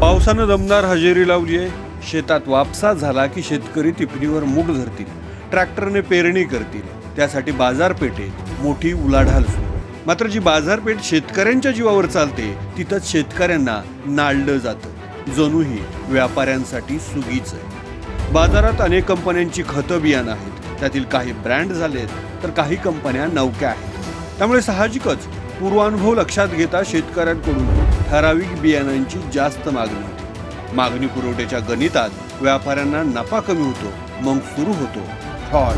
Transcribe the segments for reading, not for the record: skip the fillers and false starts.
पावसानं दमदार हजेरी लावली आहे. शेतात वापसा झाला की शेतकरी टिपणीवर मूग धरतील, ट्रॅक्टरने पेरणी करतील. त्यासाठी बाजारपेठेत मोठी उलाढाल सुरू आहे. मात्र जी बाजारपेठ शेतकऱ्यांच्या जीवावर चालते तिथंच शेतकऱ्यांना नाळलं जातं. जणूही व्यापाऱ्यांसाठी सुगीच आहे. बाजारात अनेक कंपन्यांची खतं बियाणं आहेत. त्यातील काही ब्रँड झालेत तर काही कंपन्या नवक्या आहेत. त्यामुळे साहजिकच पूर्वानुभव लक्षात घेता शेतकऱ्यांकडून ठराविक बियाणांची जास्त मागणी होती. मागणी पुरवठ्याच्या गणितात व्यापाऱ्यांना नफा कमी होतो. मग सुरू होतो फ्रॉड,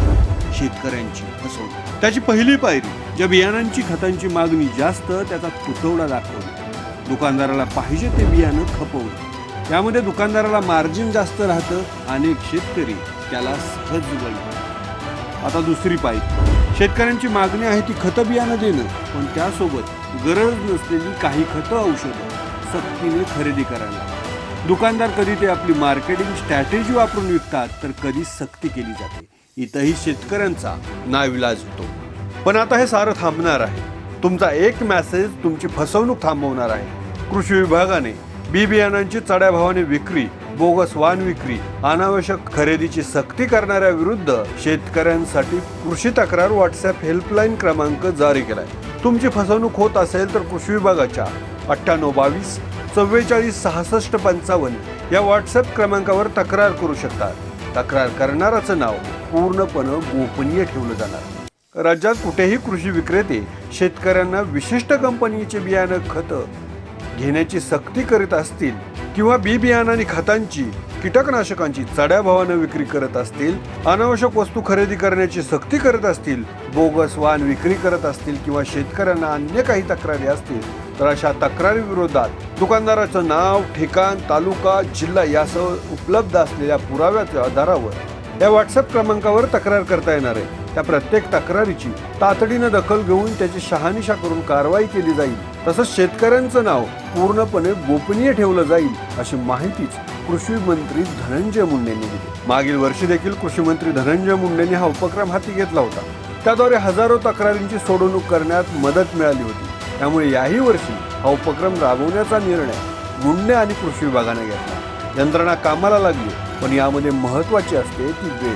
शेतकऱ्यांची फसवणूक. त्याची पहिली पायरी, ज्या बियाणांची खतांची मागणी जास्त त्याचा तुटवडा दाखवणे. दुकानदाराला पाहिजे ते बियाणं खपवणे. यामध्ये दुकानदाराला मार्जिन जास्त राहतं. अनेक शेतकरी त्याला सहज वळतात. आता दुसरी पायरी, शेतकऱ्यांची मागणी आहे ती खतं बियाणं देणं, पण त्यासोबत गरज नसलेली काही खतं औषधं सक्तीने खरेदी करायला. दुकानदार कधी ते आपली मार्केटिंग स्ट्रॅटेजी वापरून विकतात तर कधी सक्ती केली जाते. इथंही शेतकऱ्यांचा नाविलाज होतो. पण आता हे सारं थांबणार आहे. तुमचा एक मेसेज तुमची फसवणूक थांबवणार आहे. कृषी विभागाने बी बियाणांची चढ्या भावाने विक्री, बोगस वाहन विक्री, अनावश्यक खरेदीची सक्ती करणाऱ्या विरुद्ध शेतकऱ्यांसाठी कृषी तक्रार व्हॉट्सअप हेल्पलाईन क्रमांक जारी केलाय. तुमची फसवणूक होत असेल तर कृषी विभागाच्या 9822 44 66 55 या व्हॉट्सअप क्रमांकावर तक्रार करू शकतात. तक्रार करणाराचं नाव पूर्णपणे गोपनीय ठेवलं जाणार. राज्यात कुठेही कृषी विक्रेते शेतकऱ्यांना विशिष्ट कंपनीचे बियाणं खतं घेण्याची सक्ती करीत असतील किंवा बी बियाणं आणि खतांची, कीटकनाशकांची चढ्या भावानं विक्री करत असतील, अनावश्यक वस्तू खरेदी करण्याची सक्ती करत असतील, बोगस वाहन विक्री करत असतील किंवा शेतकऱ्यांना अन्य काही तक्रारी असतील तर अशा तक्रारी विरोधात दुकानदाराचं नाव, ठिकाण, तालुका, जिल्हा यासह उपलब्ध असलेल्या पुराव्याच्या आधारावर या व्हॉट्सअप क्रमांकावर तक्रार करता येणार आहे. त्या प्रत्येक तक्रारीची तातडीनं दखल घेऊन त्याची शहानिशा करून कारवाई केली जाईल. तसंच शेतकऱ्यांचं नाव पूर्णपणे गोपनीय ठेवलं जाईल अशी माहितीच कृषी मंत्री धनंजय मुंडेंनी दिली. मागील वर्षी देखील कृषी मंत्री धनंजय मुंडेंनी हा उपक्रम हाती घेतला होता. त्याद्वारे हजारो तक्रारींची सोडवणूक करण्यात मदत मिळाली होती. त्यामुळे याही वर्षी हा उपक्रम राबवण्याचा निर्णय मुंडे आणि कृषी विभागाने घेतला. यंत्रणा कामाला लागली, पण यामध्ये महत्त्वाची असते ती वेळ.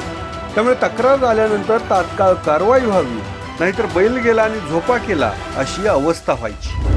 त्यामुळे तक्रार झाल्यानंतर तात्काळ कारवाई व्हावी, नाहीतर बैल गेला आणि झोपा केला अशी अवस्था व्हायची.